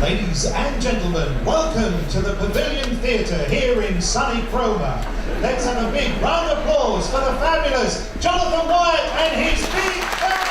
Ladies and gentlemen, welcome to the Pavilion Theatre here in sunny Cromer. Let's have a big round of applause for the fabulous Jonathan Wyatt and his big band!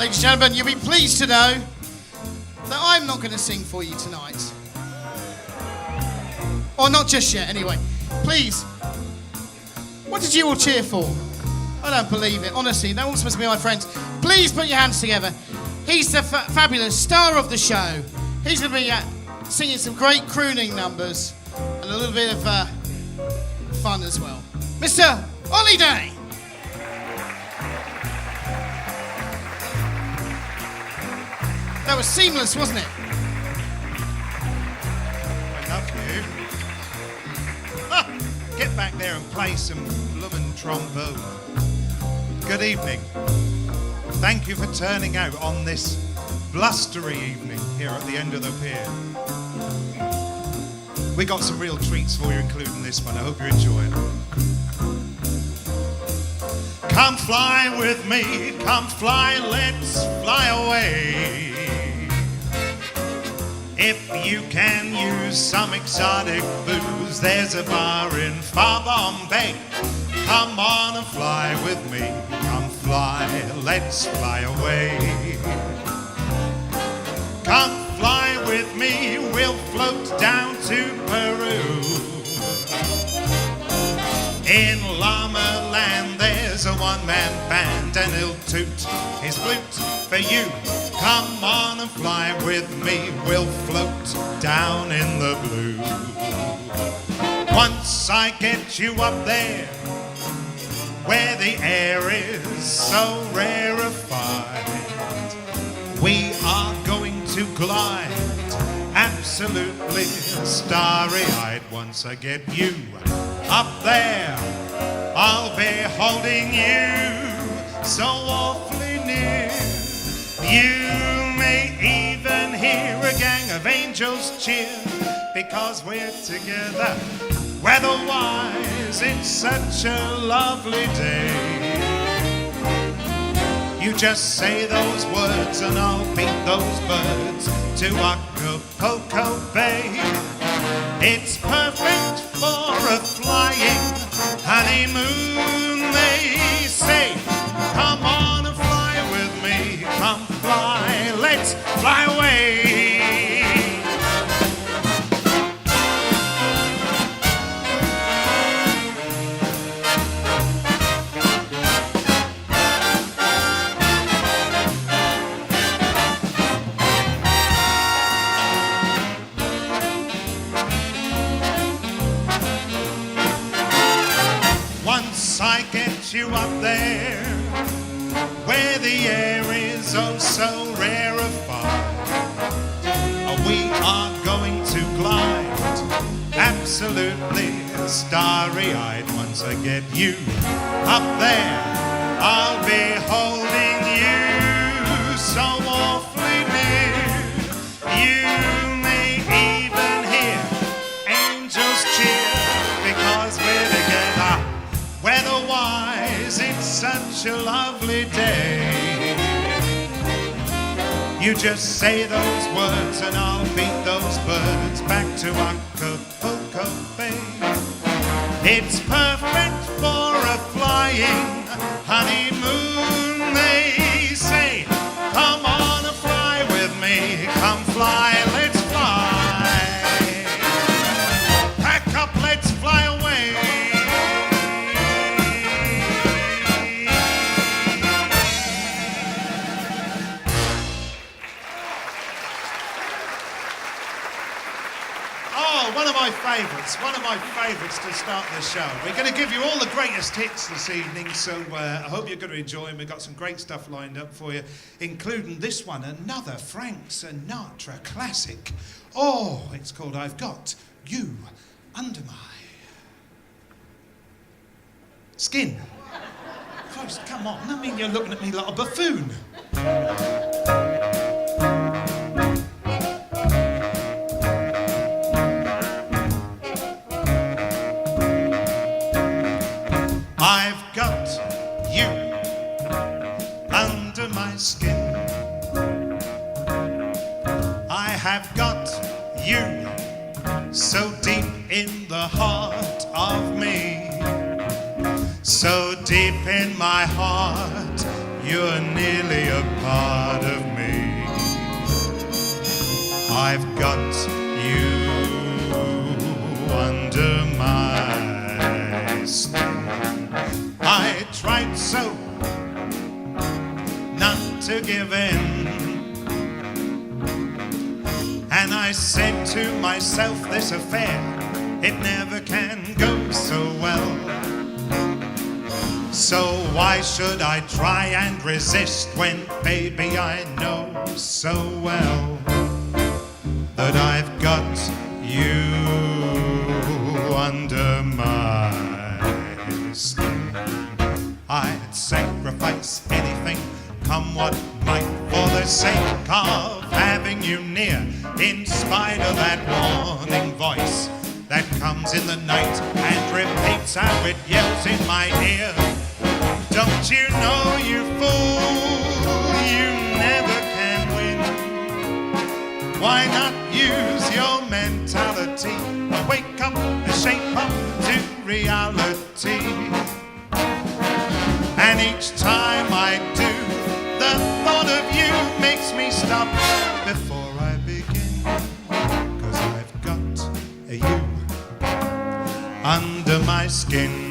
Ladies and gentlemen, you'll be pleased to know that I'm not going to sing for you tonight. Or not just yet, anyway. Please, what did you all cheer for? I don't believe it. Honestly, they're all supposed to be my friends. Please put your hands together. He's the fabulous star of the show. He's going to be singing some great crooning numbers and a little bit of fun as well. Mr. Olly Day. That was seamless, wasn't it? I love you. Get back there and play some bloomin' trombone. Good evening. Thank you for turning out on this blustery evening here at the end of the pier. We got some real treats for you, including this one. I hope you enjoy it. Come fly with me, come fly, let's fly away. If you can use some exotic booze, there's a bar in far Bombay. Come on and fly with me, come fly, let's fly away. Come fly with me, we'll float down to Peru. In Llama Land there's a one-man band and he'll toot his flute for you. Come on and fly with me, we'll float down in the blue. Once I get you up there, where the air is so rarefied, we are going to glide absolutely starry-eyed. Once I get you up there, I'll be holding you so awfully near. You may even hear a gang of angels cheer, because we're together weather-wise. It's such a lovely day. You just say those words and I'll beat those birds to Acapulco Bay. It's perfect for a flying honeymoon, they say. Come on and fly with me, come fly, let's fly away. Once I get you up there, where the air is oh so rarefied, we are going to glide absolutely starry-eyed. Once I get you up there, I'll be holding you so awfully near. You may even hear angels cheer, because we're together weather-wise. It's such a lovely day. You just say those words and I'll beat those birds back to Acapulco Bay. It's perfect for a flying honeymoon, they say. Come on and fly with me, come fly, let's fly. Pack up, let's fly away. One of my favourites to start the show. We're going to give you all the greatest hits this evening, so I hope you're going to enjoy them. We've got some great stuff lined up for you, including this one, another Frank Sinatra classic. Oh, it's called I've Got You Under My Skin. Close, come on. I mean, you're looking at me like a buffoon. I've got you under my skin. I have got you so deep in the heart of me. So deep in my heart, you're nearly a part of me. I've got you under my skin. I tried so not to give in, and I said to myself, this affair, it never can go so well. So why should I try and resist when, baby, I know so well that I've got you under my skin. I'd sacrifice anything, come what might, for the sake of having you near, in spite of that warning voice that comes in the night and repeats how it yells in my ear. Don't you know, you fool, you never can win. Why not use your mentality? Wake up, shape up to reality. And each time I do, the thought of you makes me stop before I begin. 'Cause I've got you under my skin.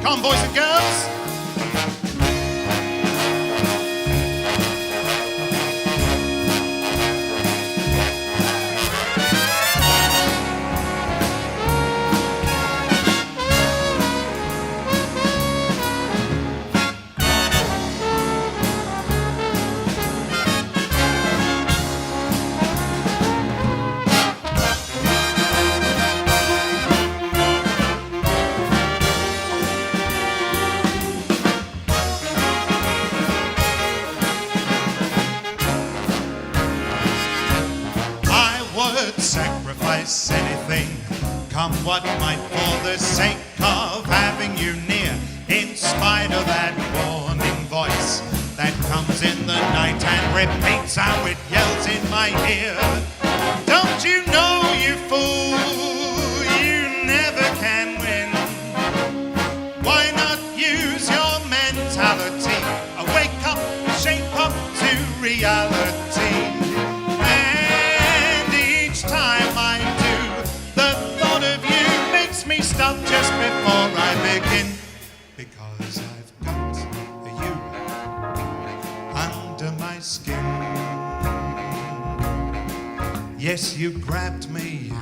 Come on, boys and girls. Sacrifice anything, come what might, for the sake of having you near, in spite of that warning voice that comes in the night and repeats how it yells in my ear. Don't you know, you fool, you never can win. Why not use your mentality? Wake up, shape up to reality. Me stop just before I begin, because I've got you under my skin. Yes, you grabbed me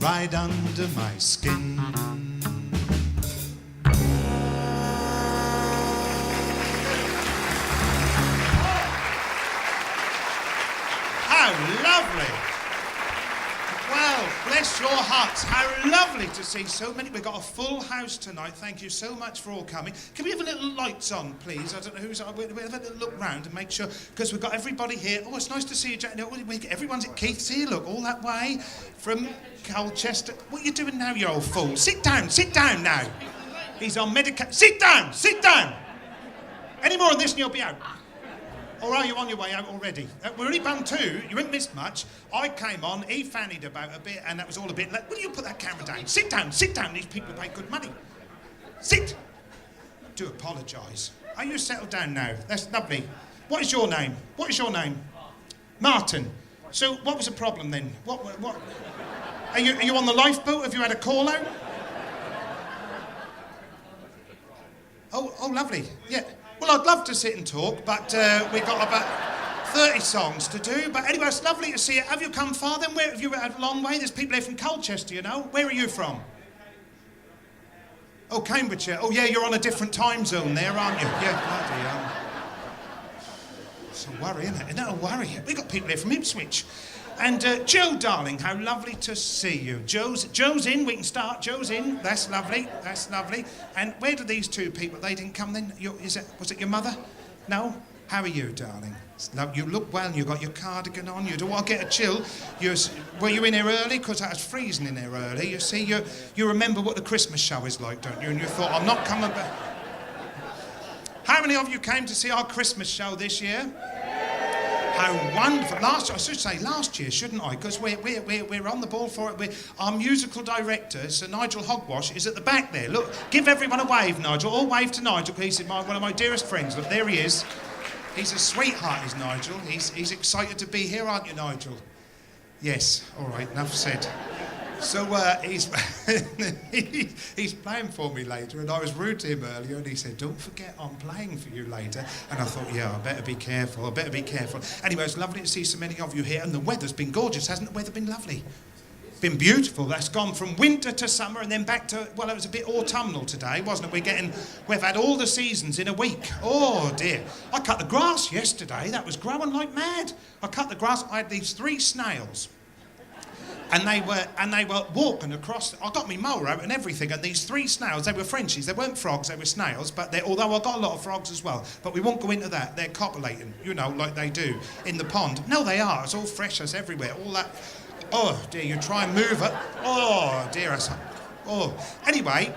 right under my skin. How lovely! Well, bless your hearts. How lovely to see so many. We've got a full house tonight. Thank you so much for all coming. Can we have a little lights on, please? I don't know who's... We'll have a little look round and make sure, because we've got everybody here. Oh, it's nice to see you, Jack. Everyone's at Keith's here, look, all that way from Colchester. What are you doing now, you old fool? Sit down now. He's on medication. Sit down. Any more of this and you'll be out. Or are you on your way out already? We're only bound two. You haven't missed much. I came on, he fannied about a bit, and that was all a bit... Will you put that camera down? Sit down. These people pay good money. Sit. Do apologise. Are you settled down now? That's lovely. What is your name? Martin. So what was the problem then? What? Are you on the lifeboat? Have you had a call out? Oh, lovely. Yeah. Well, I'd love to sit and talk, but we've got about 30 songs to do. But anyway, it's lovely to see you. Have you come far then? Where have you had a long way? There's people here from Colchester, you know. Where are you from? Oh, Cambridgeshire. Oh, yeah, you're on a different time zone there, aren't you? Yeah, bloody hell. It's a worry, isn't it? Isn't it a worry? We've got people here from Ipswich. And Joe, darling, how lovely to see you. Joe's in, we can start. Joe's in, that's lovely. And where do these two people, they didn't come then? Was it your mother? No? How are you, darling? You look well, and you got your cardigan on. You don't want to get a chill. Were you in here early? Because I was freezing in here early. You see, you remember what the Christmas show is like, don't you? And you thought, I'm not coming back. How many of you came to see our Christmas show this year? How wonderful. I should say last year, shouldn't I? Because we're on the ball for it. Our musical director, Sir Nigel Hogwash, is at the back there. Look, give everyone a wave, Nigel. All wave to Nigel, because he's one of my dearest friends. Look, there he is. He's a sweetheart, is Nigel. He's excited to be here, aren't you, Nigel? Yes. All right, enough said. So he's he's playing for me later, and I was rude to him earlier, and he said, "Don't forget, I'm playing for you later." And I thought, yeah, I better be careful. Anyway, it's lovely to see so many of you here, and the weather's been gorgeous, hasn't the weather been lovely? Been beautiful. That's gone from winter to summer, and then back to, well, it was a bit autumnal today, wasn't it? We've had all the seasons in a week. Oh dear. I cut the grass yesterday. That was growing like mad. I cut the grass. I had these 3 snails. And they were walking across. I got my mower out and everything, and these 3 snails, they were Frenchies. They weren't frogs, they were snails. But although I got a lot of frogs as well, but we won't go into that. They're copulating, like they do in the pond. No, they are. It's all fresh as everywhere. All that. Oh dear, you try and move it. Oh dear, Anyway,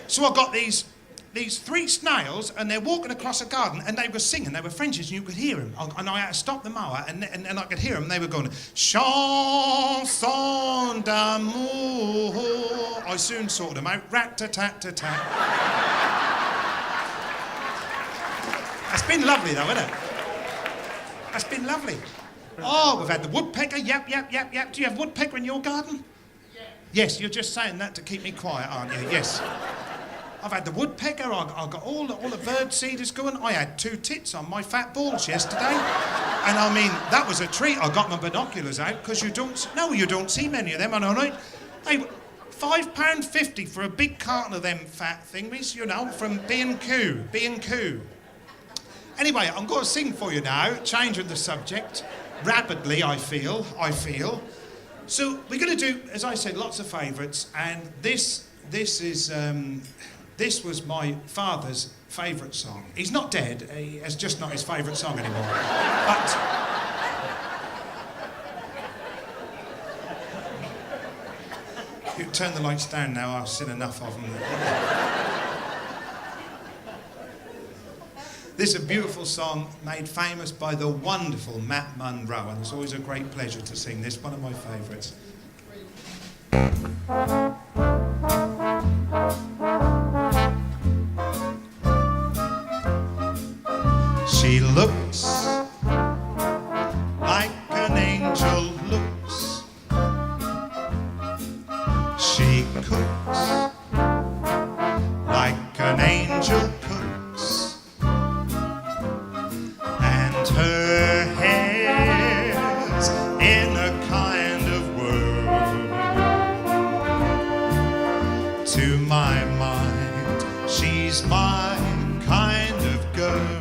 so I got these 3 snails, and they're walking across a garden, and they were singing. They were Frenchies, and you could hear them. And I had to stop the mower, and I could hear them. They were going, chanson d'amour. I soon sorted them out. Rat-ta-tat-ta-tat. That's been lovely, though, isn't it? That's been lovely. Oh, we've had the woodpecker. Yap. Do you have woodpecker in your garden? Yeah. Yes, you're just saying that to keep me quiet, aren't you? Yes. I've had the woodpecker, I got all the bird seeders going. I had 2 tits on my fat balls yesterday. And I mean, that was a treat. I got my binoculars out, because you don't see many of them. And I they were £5.50 for a big carton of them fat thingies, from B&Q. Anyway, I'm going to sing for you now, changing the subject rapidly, I feel. So we're going to do, as I said, lots of favourites, and this was my father's favourite song. He's not dead, it's just not his favourite song anymore. But you turn the lights down now, I've seen enough of them. This is a beautiful song made famous by the wonderful Matt Munro, and it's always a great pleasure to sing this, one of my favourites. She looks like an angel looks. She cooks like an angel cooks. And her hair's in a kind of whirl. To my mind, she's my kind of girl.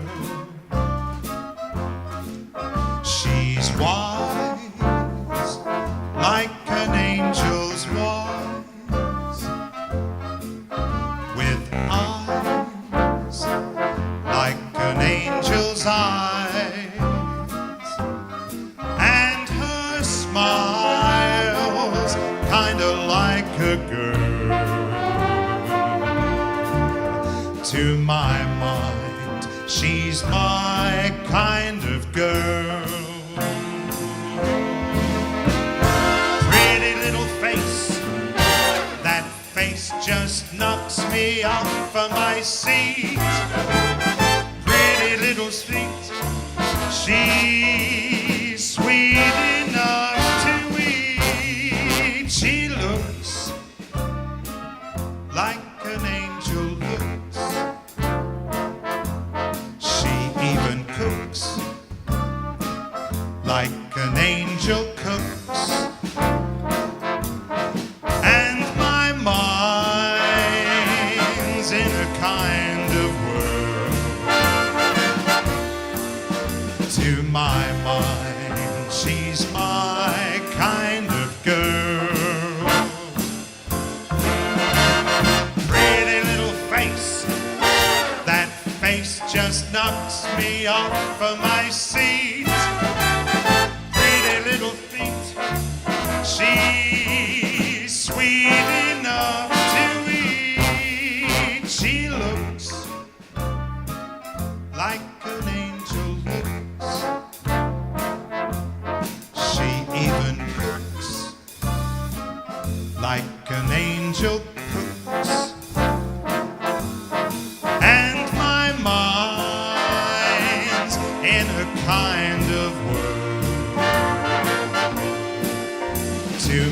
She's wise, like an angel's wise, with eyes like an angel's eyes, and her smile's kinda like a girl. To my mind, she's my kind of girl. Face just knocks me off of my seat. Pretty little sweet, she's sweet enough to eat. She looks like an angel looks. She even cooks like an angel cooks. In a kind of world. To my mind, she's my kind of girl. Pretty little face, that face just knocks me off of my seat. Pretty little feet, she's sweet enough to eat. She looks like an angel looks.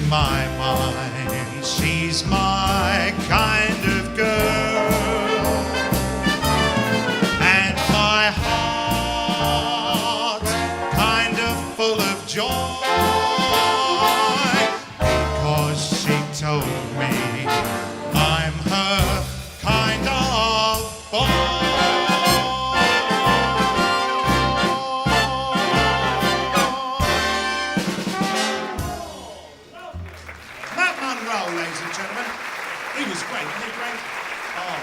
my mind, she's my kind of girl, and my heart kind of full of joy, because she told me I'm her kind of boy. Ladies and gentlemen, he was great, wasn't he great? Oh,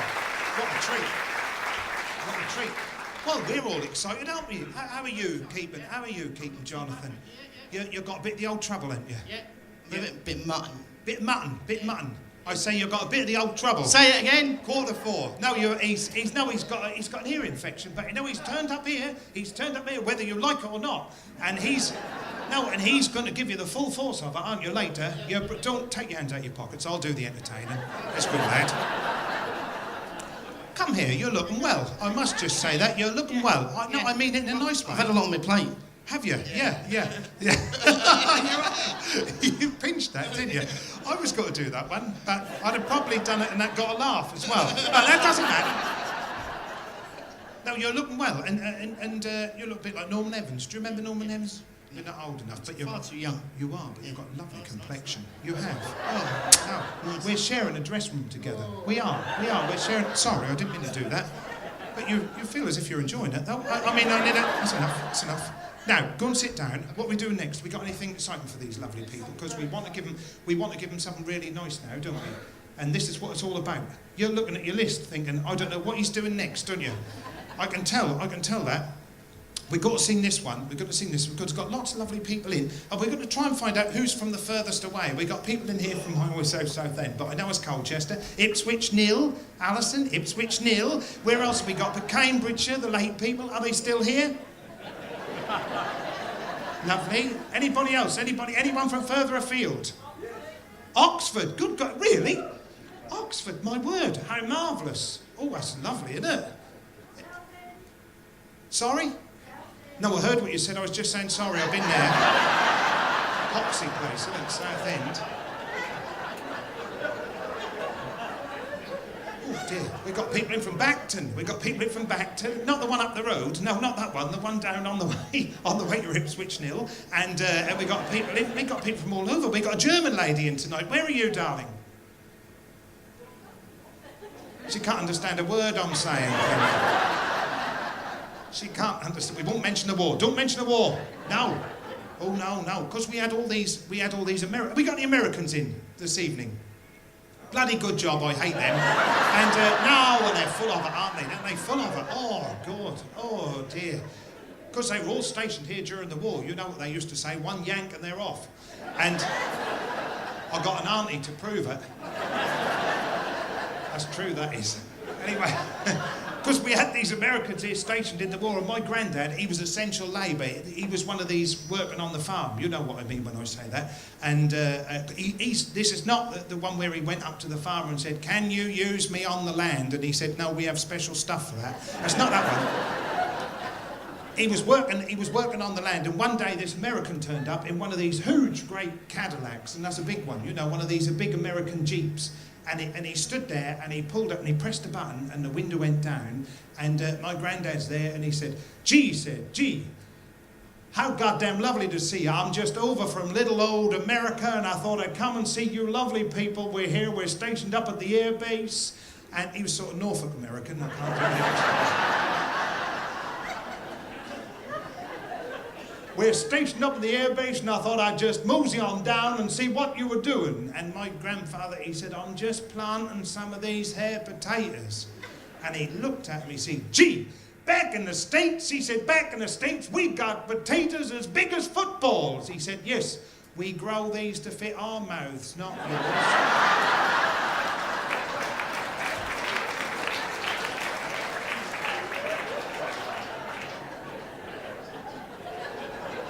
what a treat. What a treat. Well, we're all excited, aren't we? How are you keeping? How are you keeping, Jonathan? You've got a bit of the old trouble, haven't you? Yeah. Bit mutton. Bit mutton. I say you've got a bit of the old trouble. Say it again. 4:45. No, he's got an ear infection, but he's turned up here. He's turned up here, whether you like it or not, and he's going to give you the full force of it, aren't you? Later, don't take your hands out of your pockets. I'll do the entertaining. That's good, lad. Come here. You're looking well. I must just say that you're looking well. I mean it in a nice way. I've had a lot on my plate. Have you? Yeah. You pinched that, didn't you? I was going to do that one, but I'd have probably done it and that got a laugh as well. But that doesn't matter. No, you're looking well, and you look a bit like Norman Evans. Do you remember Norman Evans? You're not old enough, but you're far too young. You are, but you've got a lovely complexion. You have. Oh, no. We're sharing a dressing room together. We are. We're sharing. Sorry, I didn't mean to do that. But you feel as if you're enjoying it, though. I mean, that's enough. That's enough. Now, go and sit down. What are we doing next? We got anything exciting for these lovely people? Because we want to give them something really nice now, don't we? And this is what it's all about. You're looking at your list, thinking, I don't know what he's doing next, don't you? I can tell that. We've got to sing this one. We've got to sing this one because it's got lots of lovely people in. And we're going to try and find out who's from the furthest away. We've got people in here from Highway Southend, but I know it's Colchester. Ipswich, nil. Alison, Ipswich, nil. Where else have we got? But Cambridgeshire, the late people. Are they still here? Lovely. Anybody else? Anyone from further afield? Oxford. Good God. Really? Oxford, my word. How marvellous. Oh, that's lovely, isn't it? Sorry? No, I heard what you said. I was just saying sorry. I've been there. Poxy place, isn't it? Southend. Oh dear. We've got people in from Bacton. Not the one up the road. No, not that one. The one down on the way to Ipswich Nil. And we got people in. We got people from all over. We got a German lady in tonight. Where are you, darling? She can't understand a word I'm saying. She can't understand. We won't mention the war. Don't mention the war. No. Oh no. Because we had all these Americans. We got the Americans in this evening. Bloody good job. I hate them. And no, well, they're full of it, aren't they? Aren't they full of it? Oh God. Oh dear. Because they were all stationed here during the war. You know what they used to say? One yank and they're off. And I got an auntie to prove it. That's true. That is. Anyway. Because we had these Americans here stationed in the war, and my granddad, he was essential labour. He was one of these working on the farm. You know what I mean when I say that. And this is not the one where he went up to the farmer and said, "Can you use me on the land?" And he said, "No, we have special stuff for that." That's not that one. He was working on the land, and one day this American turned up in one of these huge, great Cadillacs, and that's a big one, you know, one of these big American Jeeps. And he stood there and he pulled up and he pressed a button and the window went down, and my granddad's there and he said, "Gee, how goddamn lovely to see you. I'm just over from little old America and I thought I'd come and see you lovely people. We're stationed up at the air base." And he was sort of Norfolk American. I can't do it. "We're stationed up at the air base and I thought I'd just mosey on down and see what you were doing." And my grandfather, he said, "I'm just planting some of these here potatoes." And he looked at me, he said, "Gee, back in the States," he said, "back in the States, we got potatoes as big as footballs." He said, "Yes, we grow these to fit our mouths, not yours."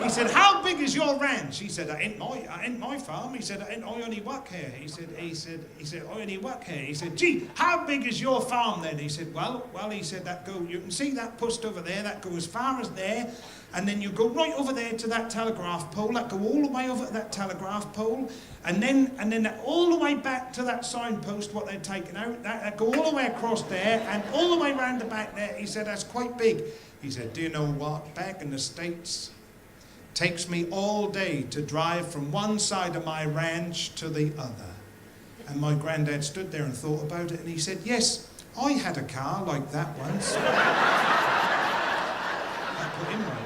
He said, how big is your ranch? He said, ain't my farm. He said, I only work here. He said, I only work here. He said, gee, how big is your farm then? He said, well, he said, you can see that post over there, that goes as far as there, and then you go right over there to that telegraph pole, that go all the way over to that telegraph pole, and then all the way back to that signpost, what they're taking out, that go all the way across there, and all the way round the back there. He said, that's quite big. He said, do you know what? Back in the States, takes me all day to drive from one side of my ranch to the other. And my granddad stood there and thought about it, and he said, yes, I had a car like that once. That put him right.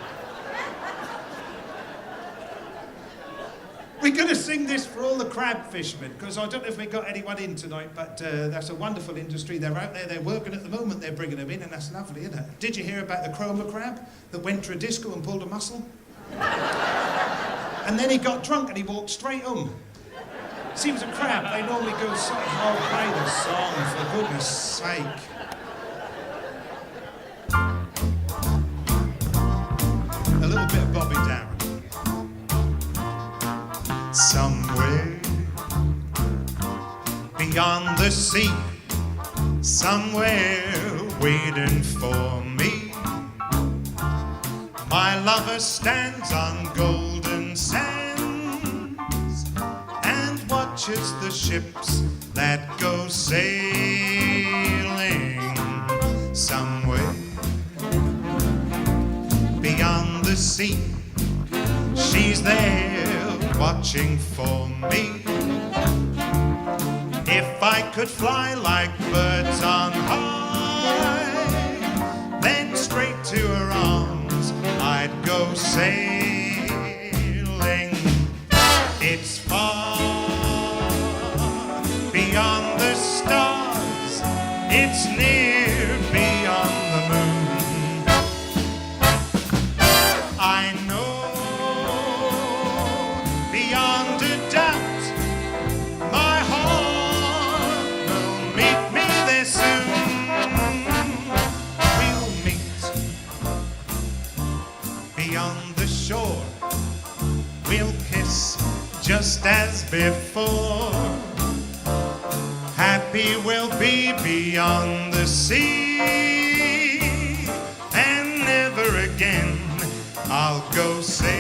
We're going to sing this for all the crab fishermen, because I don't know if we got anyone in tonight, but that's a wonderful industry. They're out there, they're working at the moment, they're bringing them in, and that's lovely, isn't it? Did you hear about the Cromer crab that went to a disco and pulled a muscle? And then he got drunk and he walked straight home. Seems a crab, they normally go sort of, oh, play the song, for goodness sake. A little bit of Bobby Darin. Somewhere beyond the sea, somewhere waiting for me, my lover stands on golden sands and watches the ships that go sailing. Somewhere beyond the sea, she's there watching for me. If I could fly like birds on high, then straight to her arms I'd go sailing. It's far beyond the stars, it's near beyond the moon. I know beyond a doubt, my heart will meet me there soon. We'll meet beyond the shore, we'll kiss just as before. Happy we'll be beyond the sea, and never again I'll go sailing.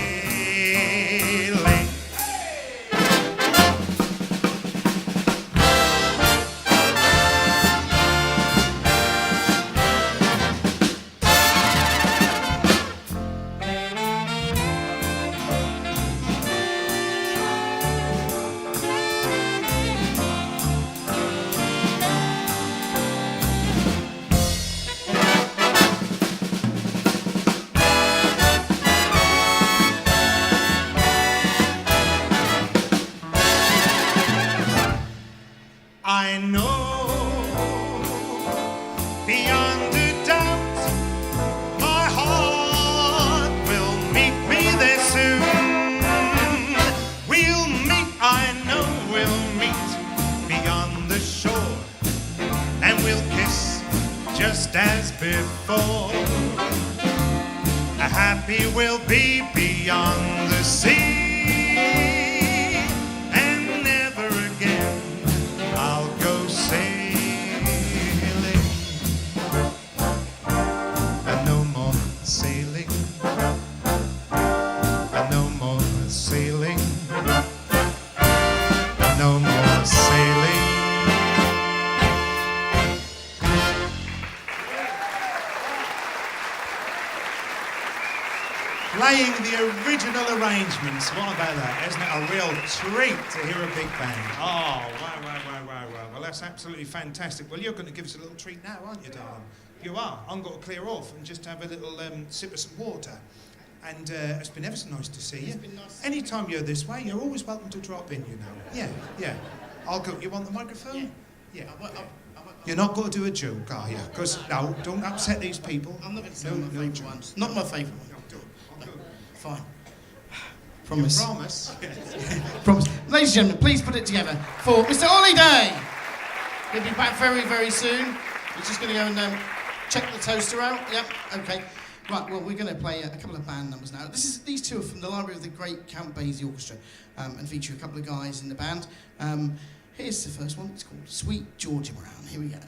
I know beyond a doubt, my heart will meet me there soon. We'll meet, I know we'll meet beyond the shore, and we'll kiss just as before. Happy we'll be beyond the sea. Playing the original arrangements. What about that? Isn't it a real treat to hear a big band? Oh, wow. Well, that's absolutely fantastic. Well, you're going to give us a little treat now, aren't you, darling? You are. I'm going to clear off and just have a little sip of some water. And it's been ever so nice to see you. It's been nice. Anytime you're this way, you're always welcome to drop in, you know. Yeah. I'll go. You want the microphone? Yeah. You're not going to do a joke, are you? Because, no, don't upset these people. I'm not going to say my favourite ones. Not my favourite one. Fine. Promise. Promise. Ladies and gentlemen, please put it together for Mr. Olly Day. He'll be back very, very soon. He's just going to go and check the toaster out. Yep, okay. Right, well, we're going to play a couple of band numbers now. These two are from the library of the great Count Basie Orchestra, and feature a couple of guys in the band. Here's the first one. It's called Sweet Georgia Brown. Here we go.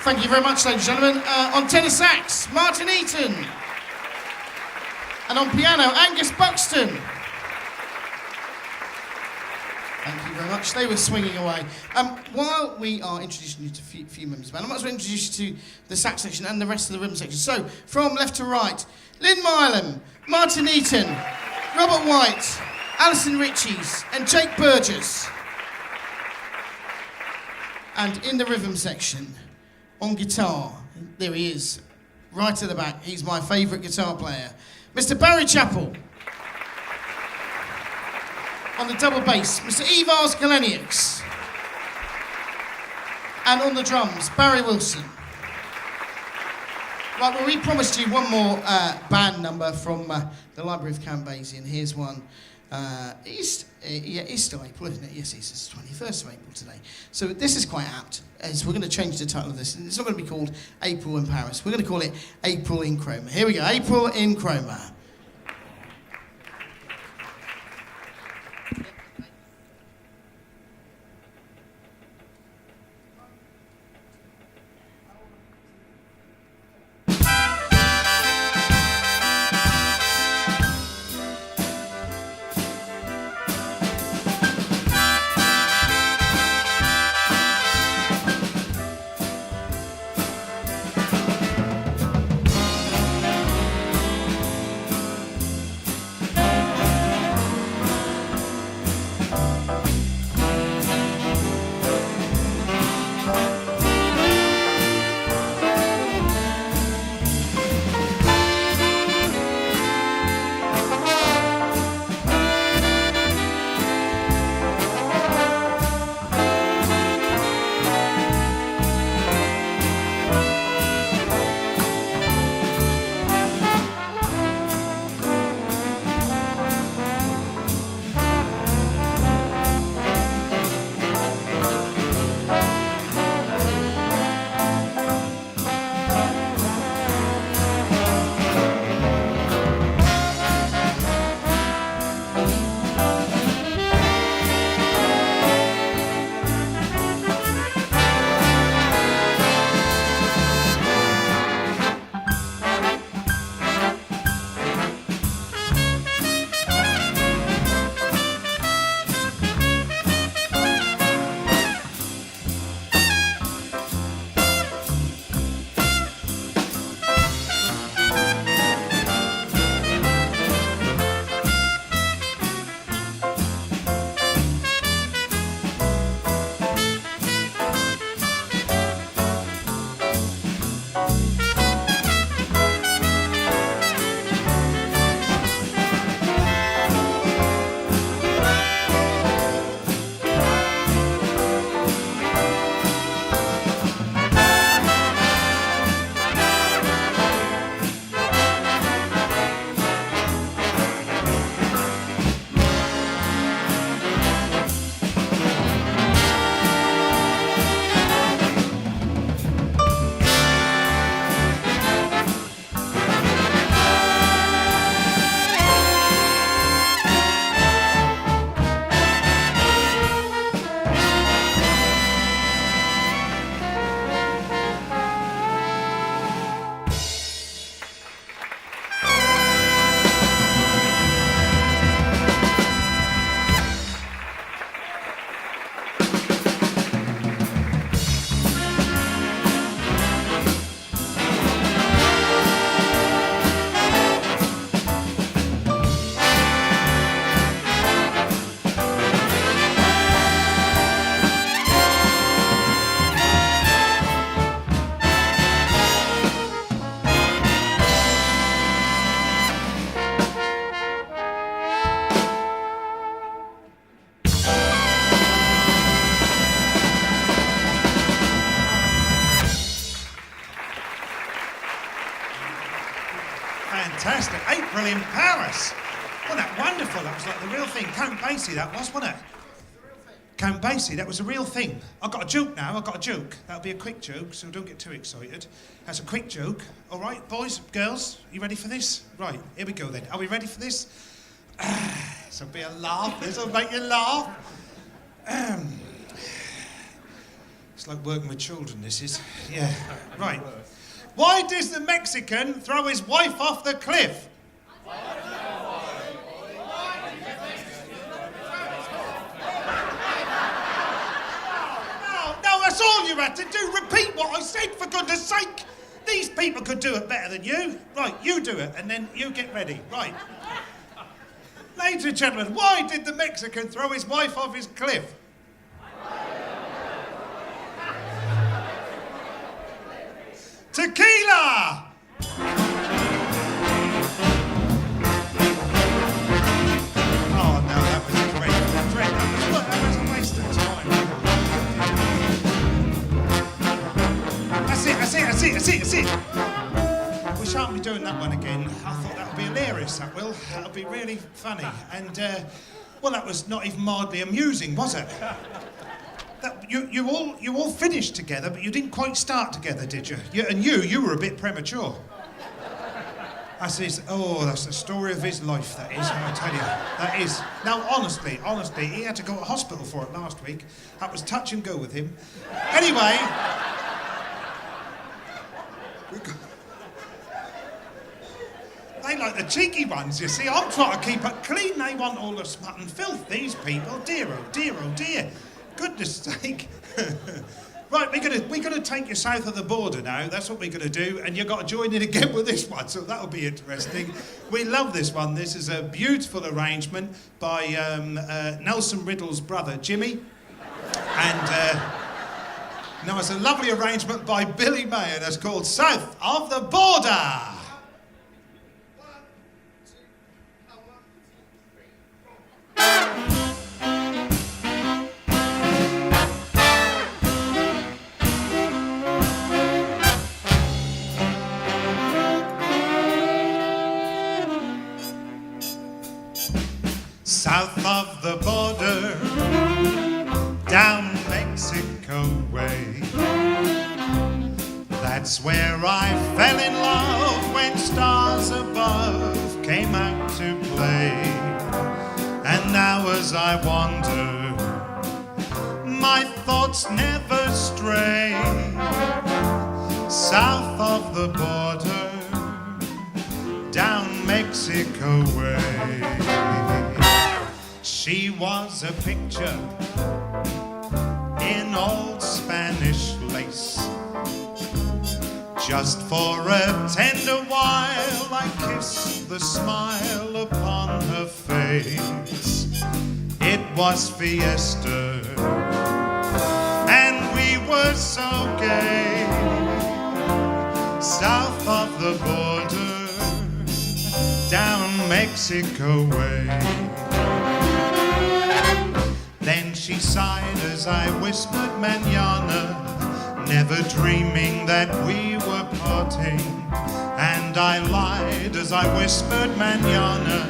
Thank you very much, ladies and gentlemen. On tenor sax, Martin Eaton. And on piano, Angus Buxton. Thank you very much. They were swinging away. While we are introducing you to a few members of the band, I might as well introduce you to the sax section and the rest of the rhythm section. So, from left to right, Lynn Milam, Martin Eaton, Robert Wyatt, Alison Ritchies, and Jake Burgess. And in the rhythm section, on guitar, there he is, right at the back. He's my favourite guitar player, Mr. Barry Chappell. On the double bass, Mr. Ivars Galeniaks. And on the drums, Barry Wilson. Right, well, we promised you one more band number from the Library of Cambasi, and here's one. It's still April, isn't it? Yes, it's the 21st of April today. So this is quite apt, as we're going to change the title of this. It's not going to be called April in Paris. We're going to call it April in Cromer. Here we go, April in Cromer. Fantastic. April in Paris. Wasn't that wonderful? That was like the real thing. Count Basie, that was, wasn't it? Count Basie, that was a real thing. I've got a joke now, I've got a joke. That'll be a quick joke, so don't get too excited. That's a quick joke. All right, boys, girls, you ready for this? Right, here we go then. Are we ready for this? This'll be a laugh, this'll make you laugh. It's like working with children, this is. Yeah, right. Why does the Mexican throw his wife off the cliff? No, that's all you had to do. Repeat what I said, for goodness sake. These people could do it better than you. Right, you do it, and then you get ready. Right. Ladies and gentlemen, why did the Mexican throw his wife off his cliff? Tequila! Oh no, that was great. That was a waste of time. That's it. in. I thought that would be hilarious, that will. That would be really funny. And, well, that was not even mildly amusing, was it? That, you all finished together, but you didn't quite start together, did you? You were a bit premature. I says, oh, that's the story of his life, that is, I tell you. That is. Now, honestly, he had to go to hospital for it last week. That was touch and go with him. Anyway... They like the cheeky ones, you see. I'm trying to keep it clean. They want all the smut and filth, these people. Dear, oh dear, oh dear. Goodness sake. Right, we're gonna take you south of the border now. That's what we're gonna do, and you've got to join in again with this one, so that'll be interesting. We love this one. This is a beautiful arrangement by Nelson Riddle's brother, Jimmy. And now it's a lovely arrangement by Billy Mayer that's called South of the Border. South of the border, down Mexico way. That's where I fell in love when stars above came out to play. And now as I wander, my thoughts never stray. South of the border, down Mexico way. She was a picture in old Spanish lace. Just for a tender while I kissed the smile upon her face. It was fiesta, and we were so gay. South of the border, down Mexico way. Then she sighed as I whispered mañana, never dreaming that we were parting. And I lied as I whispered mañana,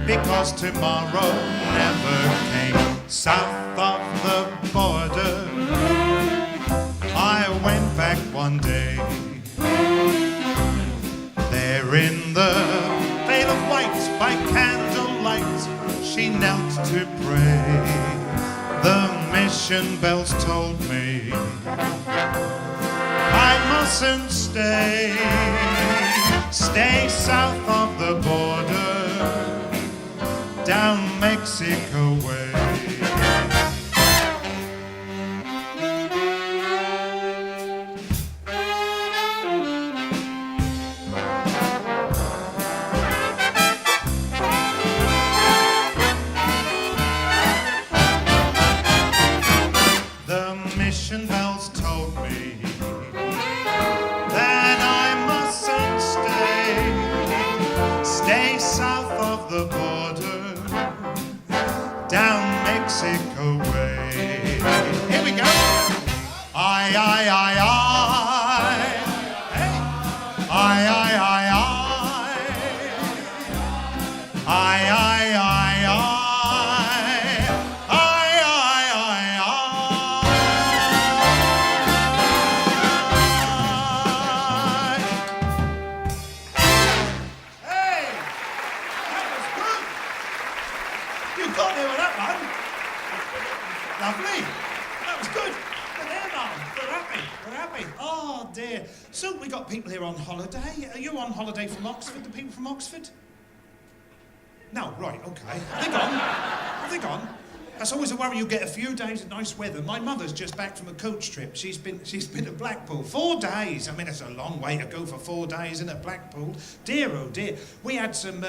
because tomorrow never came. South of the border, I went back one day. There in the veil of white, by candlelight, she knelt to pray. The mission bells told me I mustn't stay. Stay south of the border, down Mexico way. Bells told me that I mustn't stay south of the border, down Mexico way. Here we go. I, hey. I. You got there with that one. Lovely. That was good. We're there, Mum. We're happy. Oh, dear. So we got people here on holiday. Are you on holiday from Oxford? The people from Oxford? No, right, okay. Have they gone? That's always a worry. You get a few days of nice weather. My mother's just back from a coach trip. She's been to Blackpool. 4 days. I mean, it's a long way to go for 4 days in a Blackpool. Dear, oh dear. We had some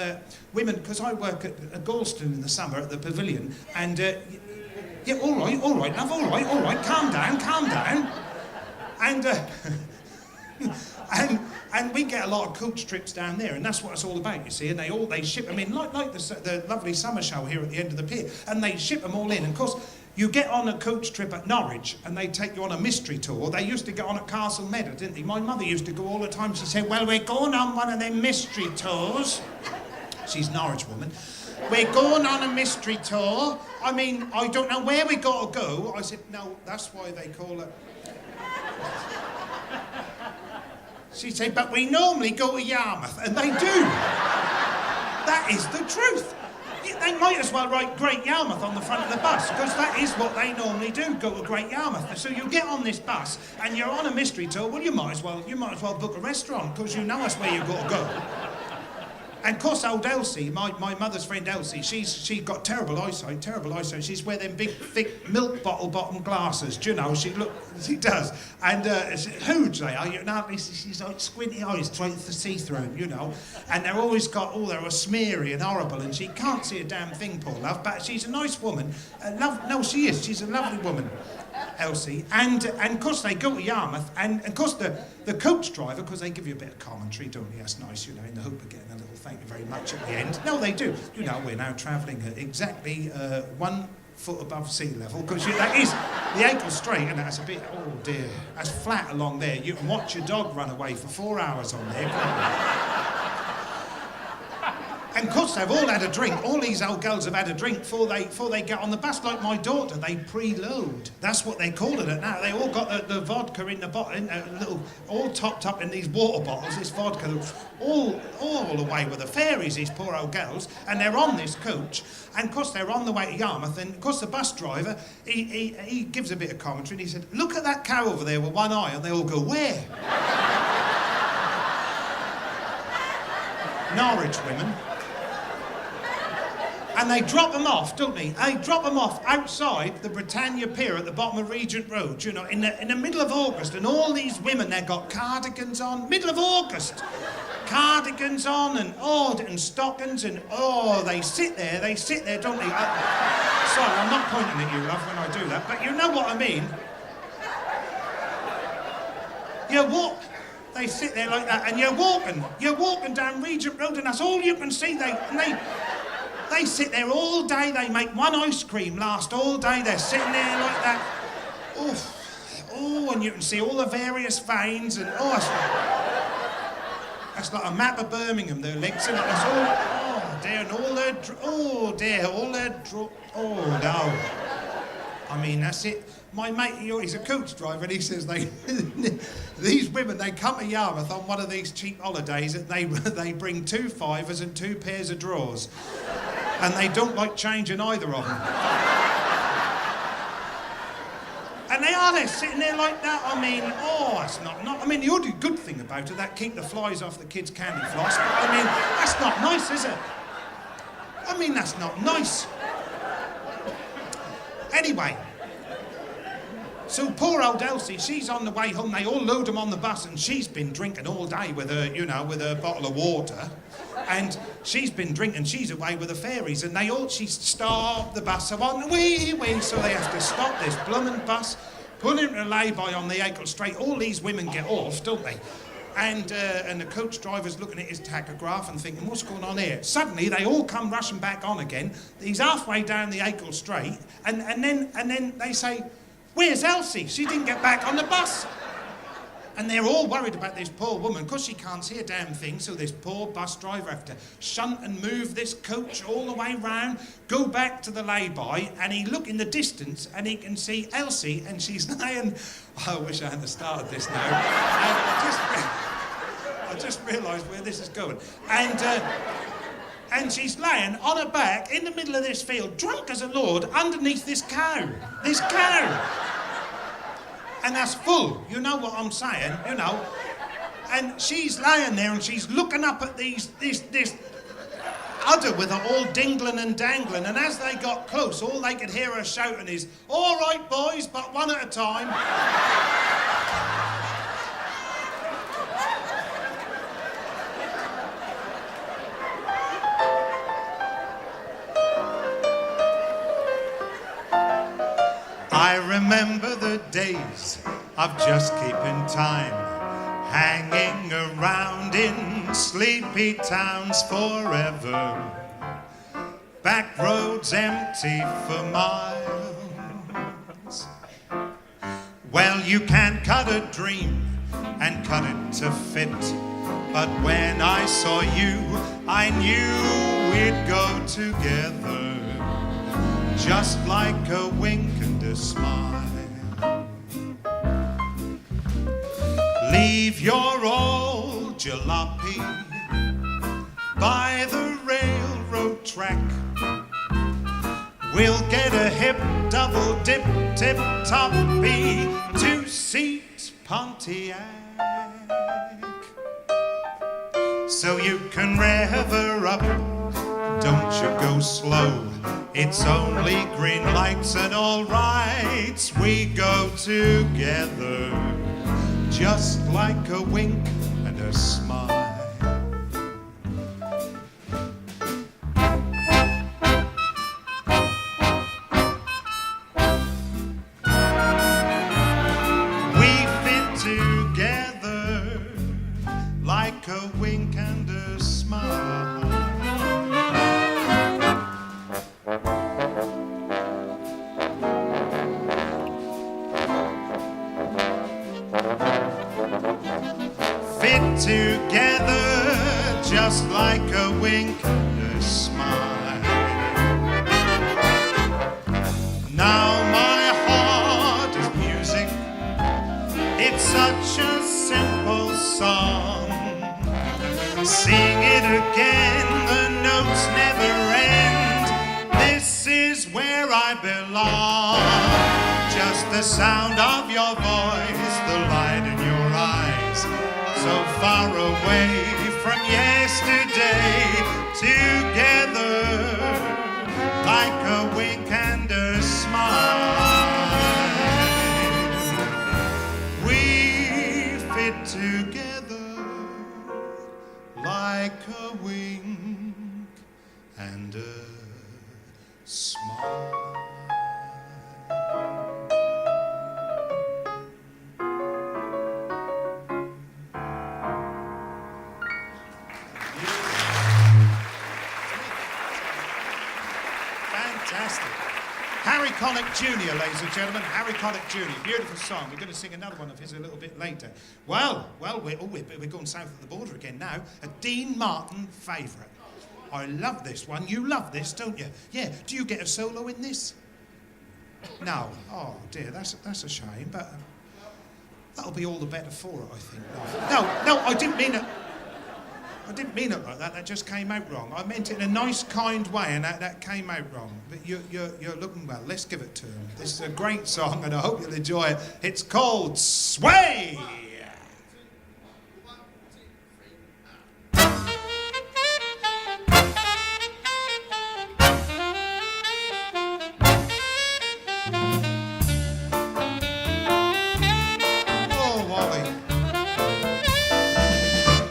women, because I work at Galston in the summer at the pavilion, and yeah, all right, love, all right. Calm down. And we get a lot of coach trips down there, and that's what it's all about, you see. And they ship them in, like the lovely summer show here at the end of the pier, and they ship them all in. And of course, You get on a coach trip at Norwich and they take you on a mystery tour. They used to get on at Castle Meadow, didn't they? My mother used to go all the time. She said, well, we're going on one of them mystery tours. She's a Norwich woman. We're going on a mystery tour. I mean, I don't know where we got to go. I said, no, that's why they call it. She said, but we normally go to Yarmouth. And they do. That is the truth. They might as well write Great Yarmouth on the front of the bus, because that is what they normally do, go to Great Yarmouth. So you get on this bus and you're on a mystery tour. Well, you might as well book a restaurant, because you know that's where you've got to go. And of course, old Elsie, my mother's friend Elsie, she got terrible eyesight. She's wearing them big, thick milk bottom glasses, do you know? She does. And it's huge they are. You know, she's like squinty eyes trying to see through them, you know. And they're always got, they're smeary and horrible, and she can't see a damn thing, poor love. But she's a nice woman. No, she is. She's a lovely woman, Elsie. And of course, they go to Yarmouth, and of course, the coach driver, because they give you a bit of commentary, don't they? That's nice, you know, in the hope of getting a little thank you very much at the end. No, they do. You know, we're now travelling at exactly 1 foot above sea level, because that is the Acle Strait, and that's a bit, oh dear, that's flat along there. You can watch your dog run away for 4 hours on there, can't you? And of course, they've all had a drink. All these old girls have had a drink before they get on the bus. Like my daughter, they preload. That's what they call it now. They all got the vodka in the bottle, all topped up in these water bottles. This vodka, all away with the fairies. These poor old girls, and they're on this coach. And of course, they're on the way to Yarmouth. And of course, the bus driver, he gives a bit of commentary. And he said, "Look at that cow over there with one eye." And they all go, "Where?" Norwich women. And they drop them off, don't they? They drop them off outside the Britannia Pier at the bottom of Regent Road, you know, in the middle of August. And all these women, they've got cardigans on, middle of August. Cardigans on and stockings and, they sit there, don't they? Sorry, I'm not pointing at you, love, when I do that, but you know what I mean. They sit there like that, and you're walking down Regent Road, and that's all you can see. They sit there all day. They make one ice cream last all day. They're sitting there like that. And you can see all the various veins, and that's like a map of Birmingham. Their legs, and that's all. And all their no. I mean, that's it. My mate, he's a coach driver, and he says these women, they come to Yarmouth on one of these cheap holidays, and they bring 2 fivers and 2 pairs of drawers. And they don't like changing either of them. And they're sitting there like that. I mean, that's not. I mean, the only good thing about it, that keep the flies off the kids' candy floss. But I mean, that's not nice, is it? I mean, that's not nice. Anyway. So poor old Elsie, she's on the way home. They all load them on the bus, and she's been drinking all day with her bottle of water. And she's been drinking, she's away with the fairies, and she stopped the bus, so on, wee, so they have to stop this blooming bus, put it in a lay-by on the Acle Strait. All these women get off, don't they? And the coach driver's looking at his tachograph and thinking, what's going on here? Suddenly, they all come rushing back on again. He's halfway down the Acle Strait, and then they say, "Where's Elsie? She didn't get back on the bus." And they're all worried about this poor woman, because she can't see a damn thing, so this poor bus driver has to shunt and move this coach all the way round, go back to the lay-by, and he look in the distance, and he can see Elsie, and she's laying... I wish I hadn't started this now. I just realised where this is going. And she's laying on her back in the middle of this field, drunk as a lord, underneath this cow. This cow. And that's full, you know what I'm saying, you know. And she's laying there and she's looking up at this udder with her all dingling and dangling. And as they got close, all they could hear her shouting is, "All right, boys, but one at a time." I remember the days of just keeping time, hanging around in sleepy towns forever. Back roads empty for miles. Well, you can cut a dream and cut it to fit. But when I saw you, I knew we'd go together, just like a wink and a smile. Leave your old jalopy by the railroad track. We'll get a hip double dip tip toppy 2-seat Pontiac, so you can rev her up. Don't you go slow. It's only green lights and all rights. We go together, just like a wink and a smile. We fit together like a wink and a smile. Fit together just like a wink and a smile. Now my heart is music. It's such a simple song. Sing it again, the notes never end. This is where I belong. Just the sound of your voice, the light in your eyes, so far away from yesterday. Together, like a wink and a smile. We fit together like a wink and a smile. Fantastic. Harry Connick Jr., ladies and gentlemen. Harry Connick Jr. Beautiful song. We're going to sing another one of his a little bit later. Well, we're going south of the border again now. A Dean Martin favourite. I love this one. You love this, don't you? Yeah. Do you get a solo in this? No. Oh dear, that's a shame. But that'll be all the better for it, I think. No, I didn't mean it. I didn't mean it like that. That just came out wrong. I meant it in a nice, kind way, and that came out wrong. But you're looking well. Let's give it to him. This is a great song, and I hope you'll enjoy it. It's called Sway.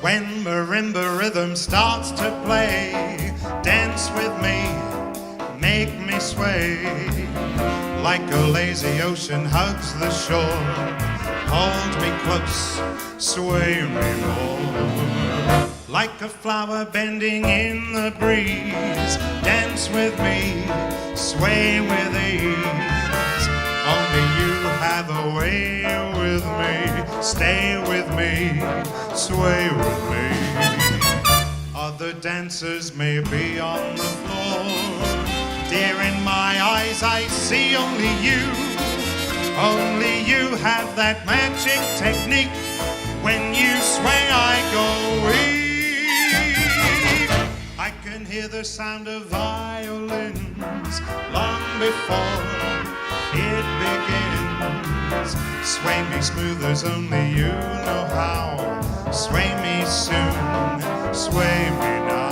When marimba rhythm starts to play, dance with me, make me sway. Like a lazy ocean hugs the shore, hold me close, sway me more. Like a flower bending in the breeze, dance with me, sway with ease. Only you have a way with me, stay with me, sway with me. Other dancers may be on the floor, dear, in my eyes I see only you. Only you have that magic technique. When you sway I go weak. I can hear the sound of violins long before it begins. Sway me smooth as only you know how. Sway me soon, sway me now.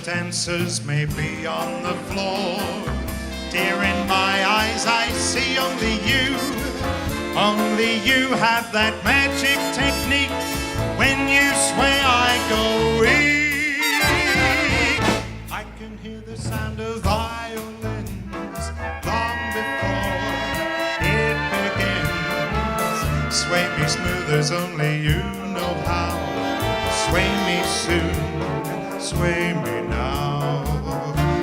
Dancers may be on the floor, Dear, in my eyes I see only you. Only you have that magic technique. When you sway I go weak. I can hear the sound of violins long before it begins. Sway me smooth as only you know how. Sway me soon, sway me now.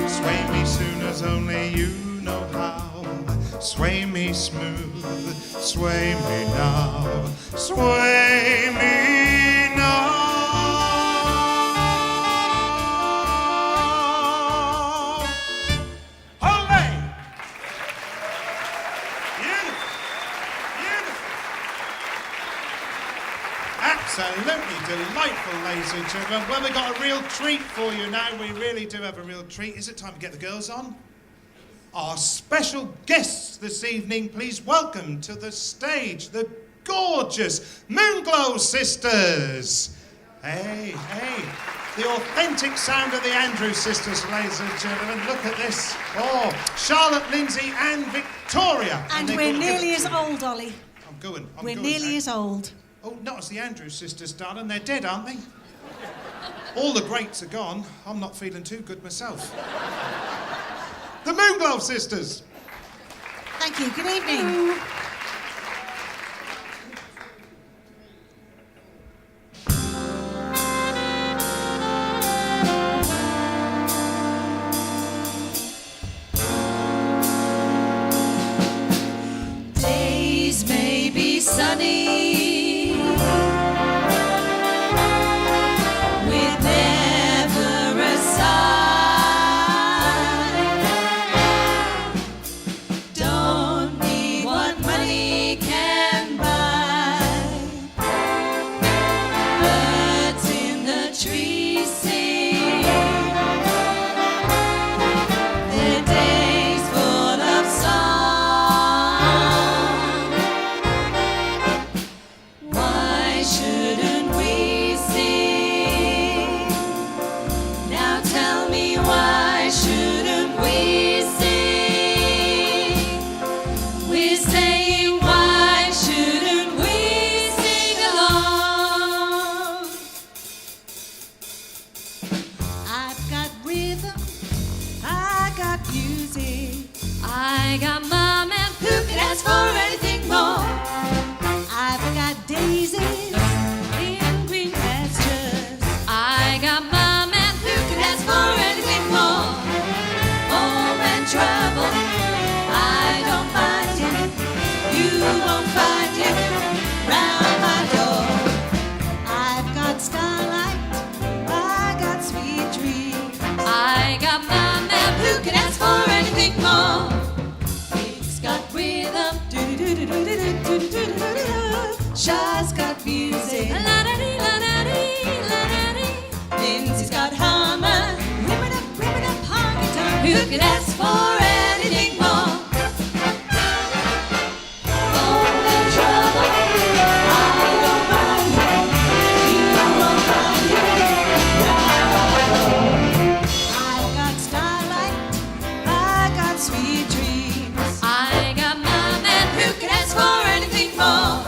Sway me soon as only you know how. Sway me smooth, sway me now. Sway me now. Olly! Beautiful, beautiful. Absolutely delightful, ladies and gentlemen. Well, we've got a real treat for you now. We really do have a real treat. Is it time to get the girls on? Our special guests this evening, please welcome to the stage the gorgeous Moonglow sisters. Hey, hey. The authentic sound of the Andrews sisters, ladies and gentlemen. Look at this. Oh, Charlotte, Lindsay and Victoria. And we're nearly as old, Ollie. I'm going. We're nearly as old. Oh, not as the Andrews sisters, darling. They're dead, aren't they? All the greats are gone. I'm not feeling too good myself. The Moonglow sisters. Thank you. Good evening. Days may be sunny. I got mom and who could ask for anything more? I've got daisies in green pastures. I got mom and who could ask for anything more? Home and trouble, I don't find it. You won't find it round my door. I've got starlight, I got sweet dreams. I got mom and who could ask for anything more? Shah's got music. Lindsay's got hammer. Rip it up, honky tonk. Who could ask for anything more? Home and trouble, I don't mind it. You won't find it. I've got starlight, I got sweet dreams. I got mom and who could ask for anything more?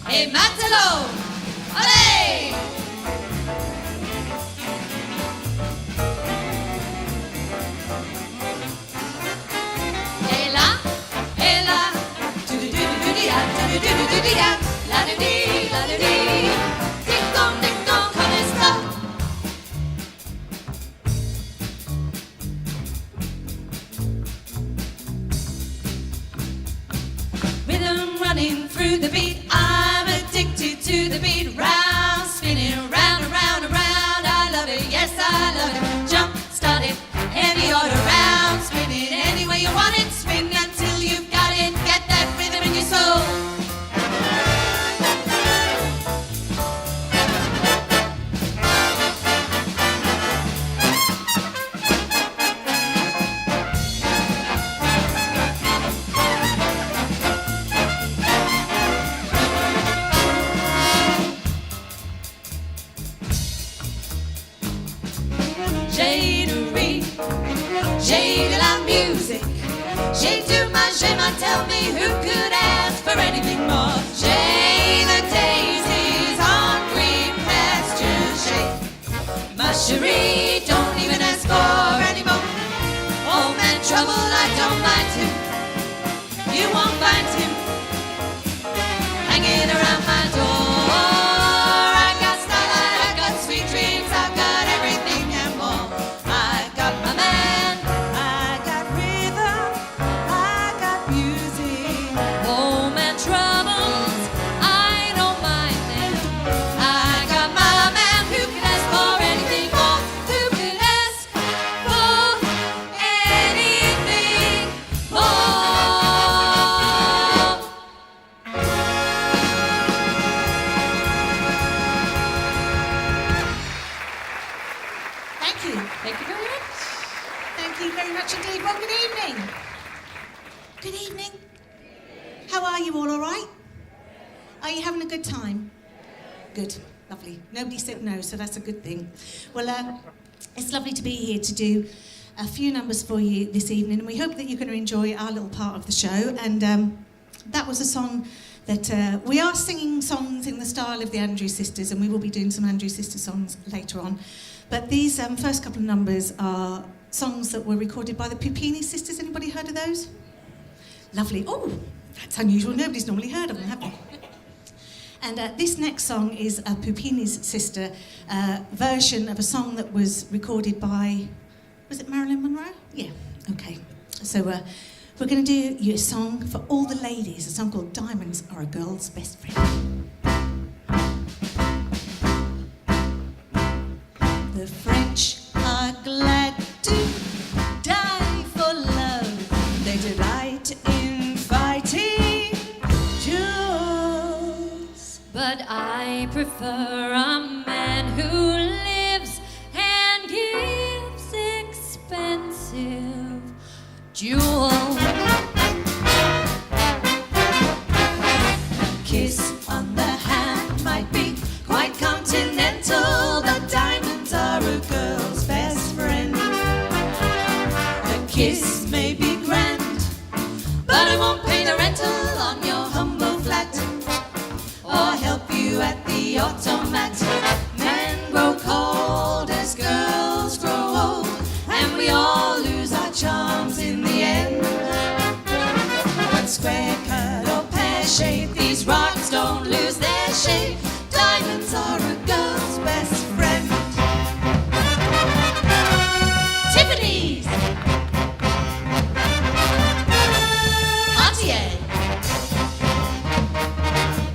Hey, Matalo! Olly! Hey la, do-do-do-do-do-ya, do-do-do-do-do-ya, la-do-dee, la-do-dee, ding-dong, come and stop. Rhythm running through the beat, I'm addicted to the beat, round, spinning round and round and round. I love it, yes I love it. Jump, start it, any order, round, spin it any way you want it. Swing until you've got it, get that rhythm in your soul. shame on, tell me who could ask for anything more? Shay the daisies on green pastures, Shay. Mushery, don't even ask for any more. Old man trouble, I don't mind him. You won't find him hanging around my door. I got style, I got sweet dreams, I've got everything and more. I got my man, I got rhythm, I got music. Home and troubles, I don't mind them. I got my man, who can ask for anything more? Who can ask for anything more? Thank you. Thank you very much. Thank you very much indeed. Well, good evening. Good evening. How are you all right? Are you having a good time? Good. Lovely. Nobody said no, so that's a good thing. Well, it's lovely to be here to do a few numbers for you this evening, and we hope that you're going to enjoy our little part of the show. And that was a song that we are singing songs in the style of the Andrews Sisters, and we will be doing some Andrews Sisters songs later on. But these first couple of numbers are songs that were recorded by the Pupini Sisters. Anybody heard of those? Lovely. Oh, that's unusual. Nobody's normally heard of them, have they? And this next song is a Pupini's sister version of a song that was recorded by, was it Marilyn Monroe? Yeah, okay. So we're going to do you a song for all the ladies, a song called Diamonds Are a Girl's Best Friend. The French are glad to die for love. They delight in fighting duels. But I prefer a man who lives and gives expensive jewels. Kiss on the hand might be quite continental, but diamonds are a girl's best friend. A kiss may be grand, but it won't pay the rental on your humble flat, or help you at the automat. Men grow cold as girls grow old, and we all lose our charms in the end. But square cut or pear shape, these rocks don't lose their shape. Diamonds are a girl's best friend. Tiffany's, Cartier,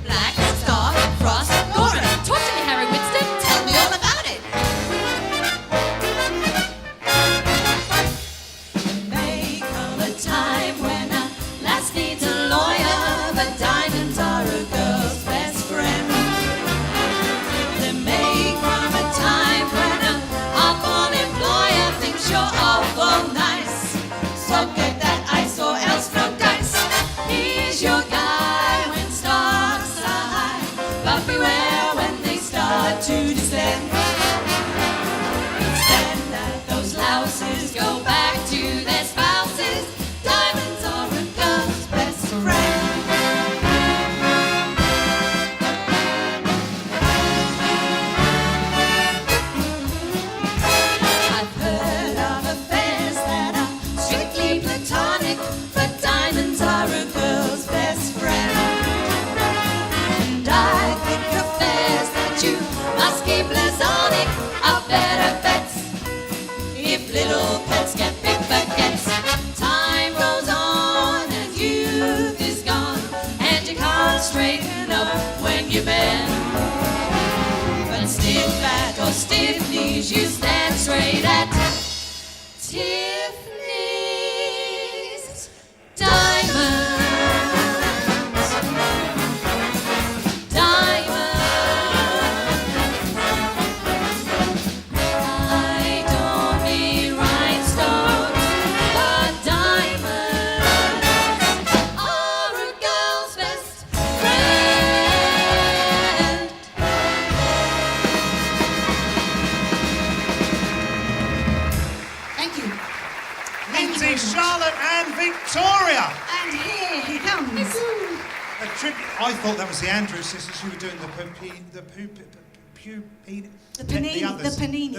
Black Star, Frost, Lauren. Talk to me, Harry Winston. Tell me all about it. There may come a time when a lass needs a lawyer, but diamonds are a girl's best friend. There may come a time when a awful employer thinks you're awful nice, so get that ice or else no dice. He's your guy when stocks are high, but beware when they start to descend. Instead that those louses go back to their spouses. Diamonds are a girl's best friend. I've heard of affairs that are strictly platonic, but diamonds are a girl's best friend. And I think affairs that you must keep platonic are better bets. If little pets get big baguettes, time rolls on and youth is gone, and you can't straighten up when you bend. But stiff fat or stiff knees, you stand straight at Tiffany's. Diamonds, diamonds. I don't mean rhinestones, but diamonds are a girl's best friend. Thank you. Lindsay, Charlotte, and Victoria. And here he comes. A tribute. I thought that was the Andrews sisters who were doing the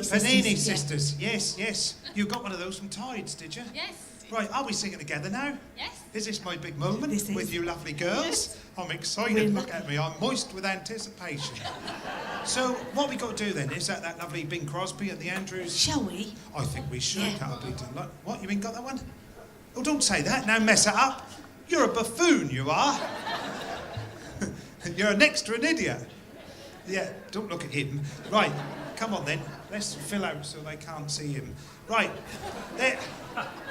Panini sisters. Yes. You got one of those from Tides, did you? Yes. Right, are we singing together now? Yes. Is this my big moment This is. with you lovely girls? Yes. I'm excited. Look at me. I'm moist with anticipation. So, what we got to do then is that lovely Bing Crosby at the Andrews. Shall we? I think we should. Yeah. That'll be delightful. What? You ain't got that one? Oh, don't say that. Now mess it up. You're a buffoon, you are. You're next to an idiot. Yeah, don't look at him. Right, come on then. Let's fill out so they can't see him. Right, there.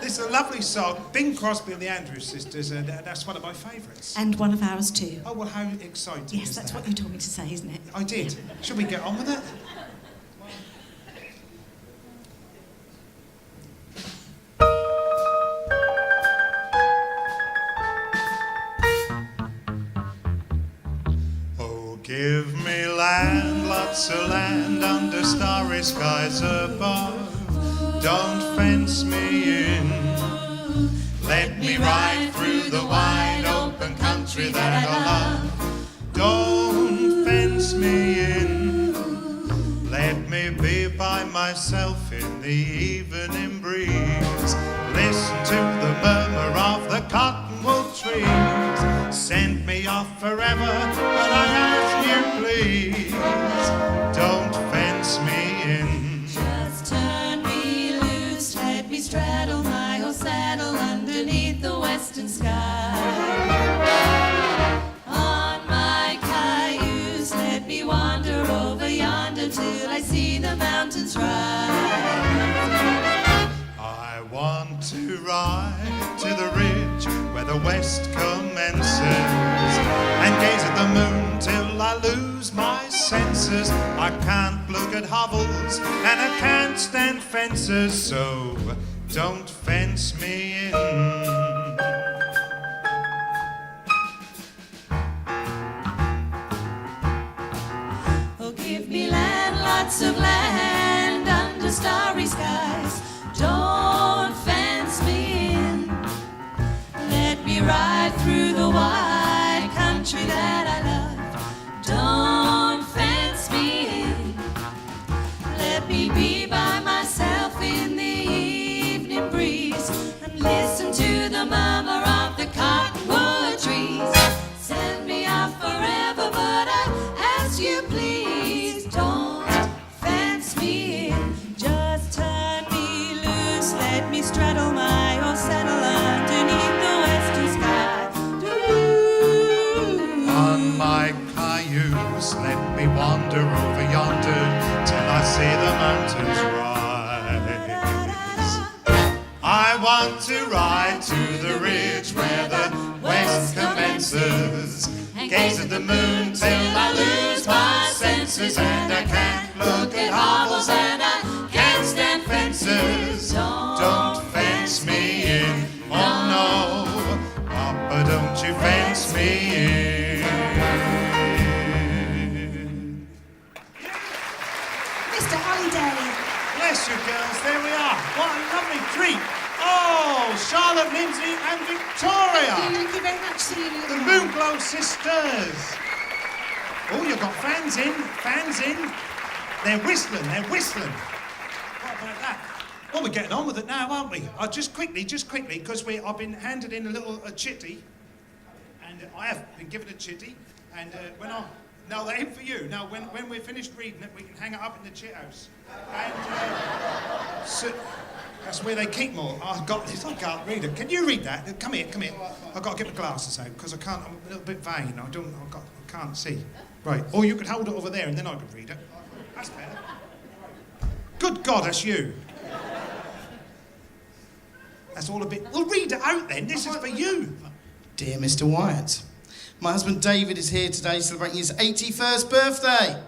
This is a lovely song, Bing Crosby and the Andrews Sisters, and that's one of my favourites. And one of ours too. Oh, well, how exciting Yes, is that's that? what you told me to say, isn't it? I did. Should we get on with it? Oh, give me land, lots of land under starry skies above. Don't fence me in. Let me ride through the wide open country that I love. Don't fence me in. Let me be by myself in the evening breeze. Listen to the murmur of the cottonwood trees. Send me off forever, but I ask you please, don't fence me in. Just turn me loose, let me straddle my old saddle underneath the western sky. On my cayuse, let me wander over yonder till I see the mountains rise. I want to ride to the ridge where the west commences and gaze at the moon till I lose my senses. I can't look at hovels and I can't stand fences, so don't fence me in. Oh, give me land, lots of land under starry skies. Don't fence me in. Let me ride through the wide country that I love. Don't fence me in. Let me be by myself in the evening breeze and listen to the murmur of the cottonwood trees. Send me off forever, but I ask you please, don't fence me in. Just turn me loose, let me straddle my old saddle underneath the western sky. Doo. On my cayuse, let me wander over yonder till I see the mountains rise. I want to ride to the ridge where the west commences, gaze at the moon till I lose my senses, and I can't look at hovels and I can't stand fences. Don't fence me in, oh no, Papa, don't you fence me in. Mr. Olly. Bless you, girls, there we are. What a lovely treat. Oh, Charlotte, Lindsay and Victoria. Thank you very much to you. The Moonglow sisters. Oh, you've got fans in. They're whistling. What about that? Well, we're getting on with it now, aren't we? Just quickly, because I've been handed in a little chitty, and I have been given a chitty, and now they ain't for you. Now, when we're finished reading it, we can hang it up in the chit house. And so that's where they keep them all. I've got this. I can't read it. Can you read that? Come here. I've got to get my glasses out because I can't. I'm a little bit vain. I can't see. Right. Or you could hold it over there and then I could read it. That's better. Good God, that's you. That's all a bit. Well, read it out then. This is for you. Dear Mr. Wyatt, my husband David is here today celebrating his 81st birthday.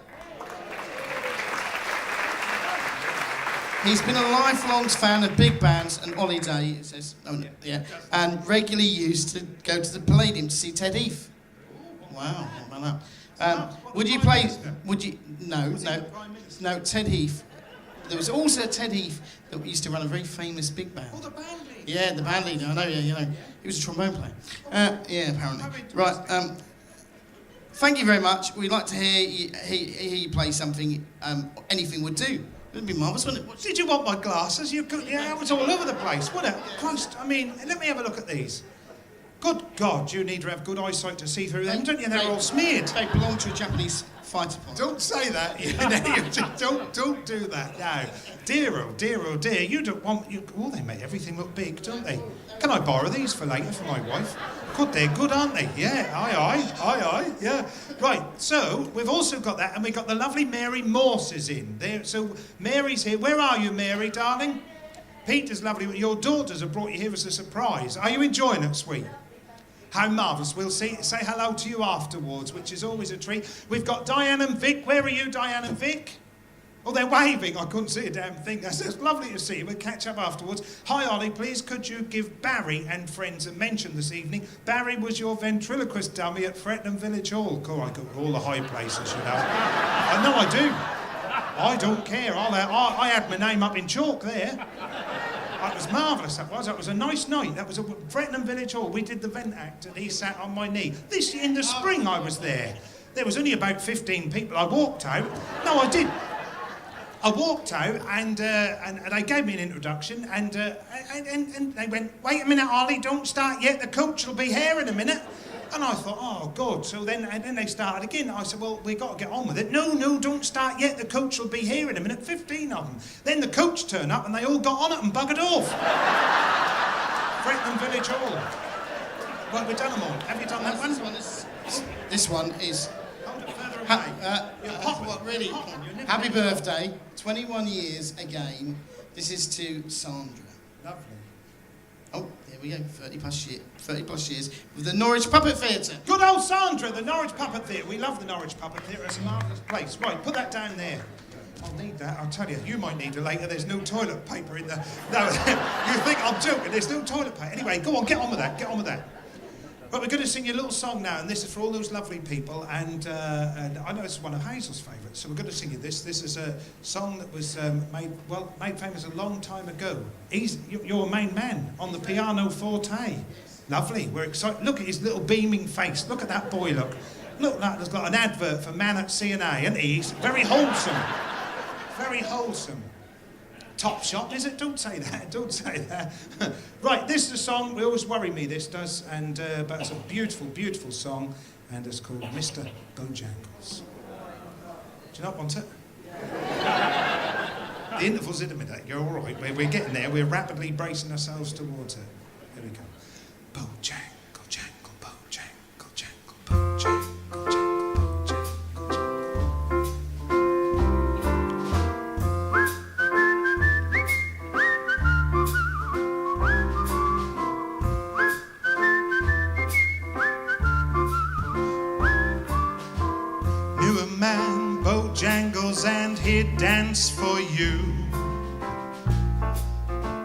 He's been a lifelong fan of big bands and Olly Day, it says, and regularly used to go to the Palladium to see Ted Heath. Wow, what about that? Would you play? Would you? No, Ted Heath. There was also Ted Heath that used to run a very famous big band. Oh, the band leader. Yeah, the band leader. I know. Yeah, you know, he was a trombone player. Yeah, apparently. Right. Thank you very much. We'd like to hear you play something. Anything would do. It'd be marvellous, wouldn't it? Did you want my glasses? Yeah, it was all over the place, wasn't it? Christ, I mean, let me have a look at these. Good God, you need to have good eyesight to see through them, don't you? They're all smeared. They belong to a Japanese fighter pilot. Don't say that. Don't do that. No. Dear, oh dear, oh dear. You don't want... Oh, they make everything look big, don't they? Can I borrow these for later for my wife? Good, they're good, aren't they? Yeah, aye, yeah. Right, so we've also got that, and we've got the lovely Mary Morse is in there. So Mary's here. Where are you, Mary, darling? Peter's lovely. Your daughters have brought you here as a surprise. Are you enjoying it, sweet? How marvellous. We'll say hello to you afterwards, which is always a treat. We've got Diane and Vic. Where are you, Diane and Vic? Oh, they're waving. I couldn't see a damn thing. That's lovely to see you. We'll catch up afterwards. Hi, Olly. Please, could you give Barry and friends a mention this evening? Barry was your ventriloquist dummy at Frettenham Village Hall. God, I go to all the high places, you know. I know I do. I don't care. I had my name up in chalk there. That was marvellous, that was. That was a nice night. That was at Frettenham Village Hall. We did the vent act and he sat on my knee. This in the spring I was there. There was only about 15 people. I walked out. No, I did. I walked out and they gave me an introduction and they went, wait a minute, Olly, don't start yet. The coach will be here in a minute. And I thought, oh, God. So then they started again. I said, well, we've got to get on with it. No, don't start yet. The coach will be here in a minute. 15 of them. Then the coach turned up and they all got on it and buggered off. Frettenham Village Hall. Right, we've done them all. Have you done that one? This one is... Hold it further away. Really, happy birthday. 21 years again. This is to Sandra. Lovely. Oh, there we go. 30 plus years with the Norwich Puppet Theatre. Good old Sandra, the Norwich Puppet Theatre. We love the Norwich Puppet Theatre. It's a marvellous place. Right, put that down there. I'll need that. I'll tell you. You might need it later. There's no toilet paper in the... No, you think I'm joking. There's no toilet paper. Anyway, go on. Get on with that. Get on with that. But we're going to sing you a little song now, and this is for all those lovely people, and I know it's one of Hazel's favourites, so we're going to sing you this. This is a song that was made famous a long time ago. You're a main man on the piano forte. Lovely. We're excited. Look at his little beaming face. Look at that boy, look. Look, like there's got an advert for Man at C&A, and he's very wholesome. Very wholesome. Top shot, is it? Don't say that, don't say that. Right, this is a song, we always worry me, this does, and but it's a beautiful, beautiful song, and it's called Mr. Bojangles. Do you not want it? The interval's in a minute, you're all right, we're getting there, we're rapidly bracing ourselves towards it. Here we go. Bojangle, jangle, bojangle, jangle, bojangle, jangle. Bojangles and he'd dance for you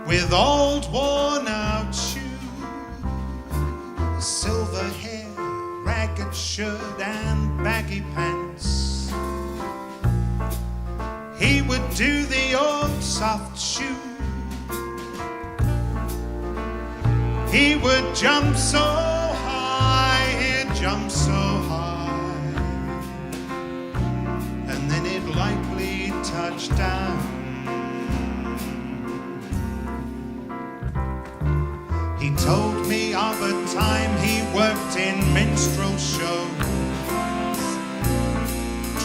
with old worn out shoes, silver hair, ragged shirt and baggy pants. He would do the old soft shoe. He would jump so high, he'd jump so high, likely touchdown. He told me of a time he worked in minstrel shows,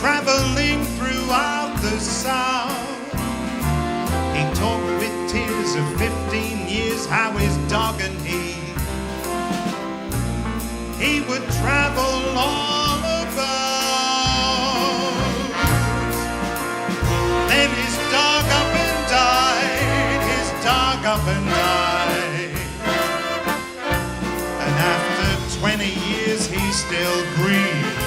traveling throughout the South. He talked with tears of 15 years how his dog and he would travel all about. Then his dog up and died, his dog up and died. And after 20 years he still breathed.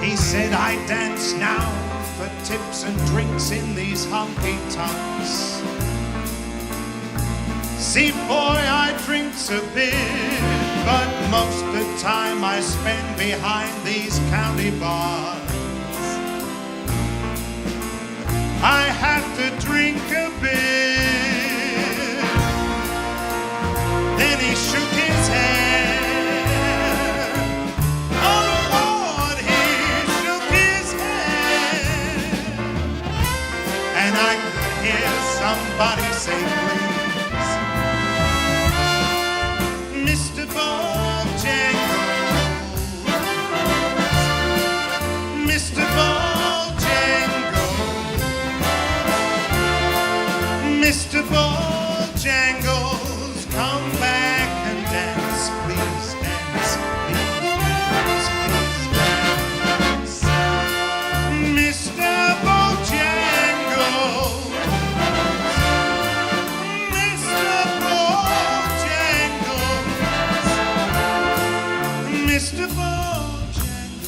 He said, I dance now for tips and drinks in these honky-tonks. See, boy, I drinks a bit, but most of the time I spend behind these county bars. I have to drink a bit. somebody say please. Mr. Bojangles, Mr. Bojangles, Mr. Bojangles, come back and dance, please dance, please dance, please dance. Mr. Bojangles, Mr. Bojangles, Mr. Bojangles,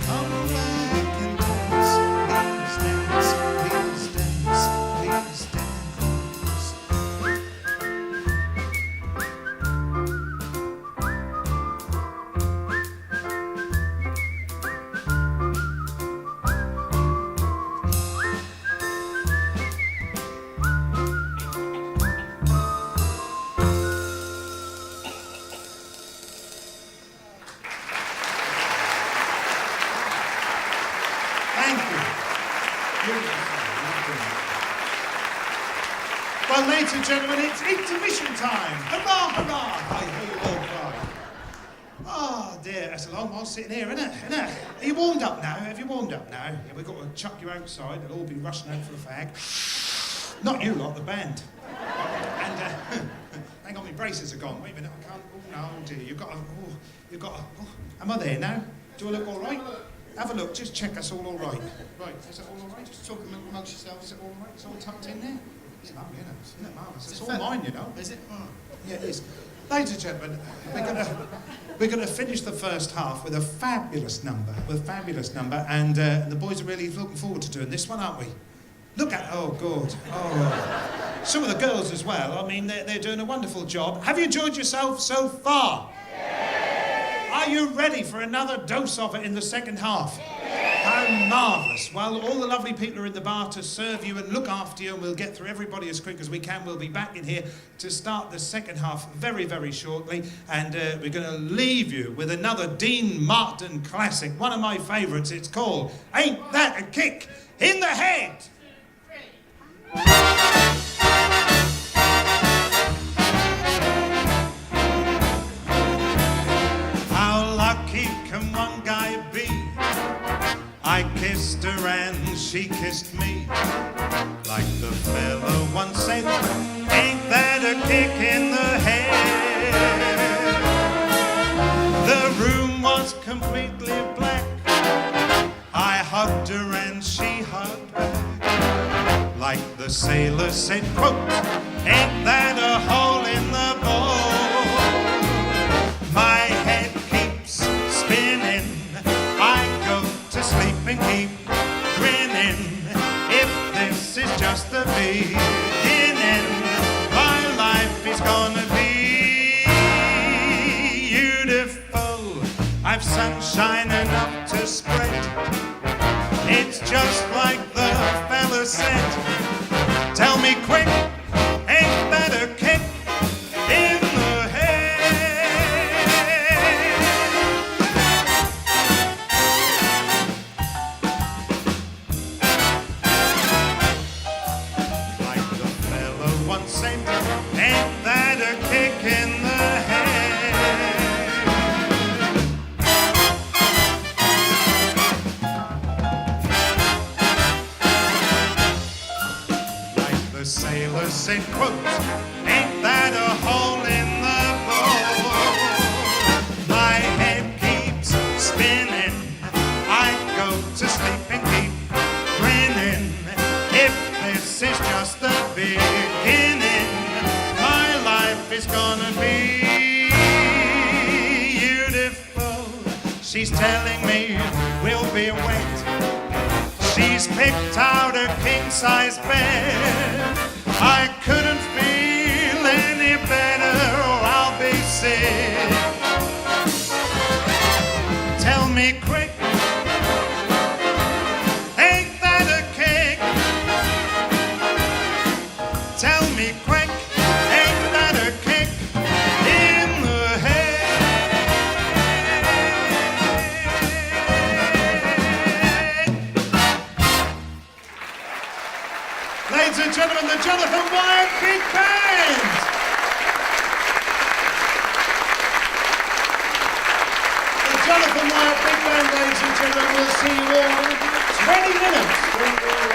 come back and dance, please dance, please dance, please dance. Thank you. Well, ladies and gentlemen, it's intermission time. Hurrah, hurrah! I hear you all cry. Oh dear, that's a long while sitting here, isn't it? Are you warmed up now? Have you warmed up now? Yeah, we've got to chuck you outside. They'll all be rushing out for a fag. Not you lot, the band. And hang on, my braces are gone. Wait a minute, I can't. Oh no, dear, you've got. Am I there now? Do I look all right? Have a look, just check us all right. Right, is it all right? Just talking amongst yourselves, is it all right? It's all tucked in there? It's lovely, isn't it, marvellous? It's all mine, you know. Is it? Oh. Yeah, it is. Ladies and gentlemen, we're gonna finish the first half with a fabulous number, and the boys are really looking forward to doing this one, aren't we? Look at, oh God, oh. Some of the girls as well, I mean, they're doing a wonderful job. Have you enjoyed yourself so far? Are you ready for another dose of it in the second half? How marvellous. Well, all the lovely people are in the bar to serve you and look after you, and we'll get through everybody as quick as we can. We'll be back in here to start the second half very, very shortly, and we're going to leave you with another Dean Martin classic, one of my favourites. It's called Ain't That a Kick in the Head? Can one guy be? I kissed her and she kissed me. Like the fella once said, ain't that a kick in the head? The room was completely black. I hugged her and she hugged back. Like the sailor said, quote, ain't that a hole in the boat? My head keeps spinning, I go to sleep and keep grinning. If this is just the beginning, my life is gonna be beautiful. I've sunshine enough to spread. It's just like the fella said. Tell me quick, ain't that a kick in the head? Ain't that a kick in the head? Like the sailor said, quote, ain't that a hole in the boat? My head keeps spinning, I go to sleep and keep grinning. If this is just the beginning, it's gonna be beautiful. She's telling me we'll be wet. She's picked out a king-size bed. I couldn't feel any better, or I'll be sick. Tell me quick, ain't that a kick? Tell me quick. ladies and gentlemen, the Jonathan Wyatt Big Band! The Jonathan Wyatt Big Band, ladies and gentlemen, we'll see you all in about 20 minutes.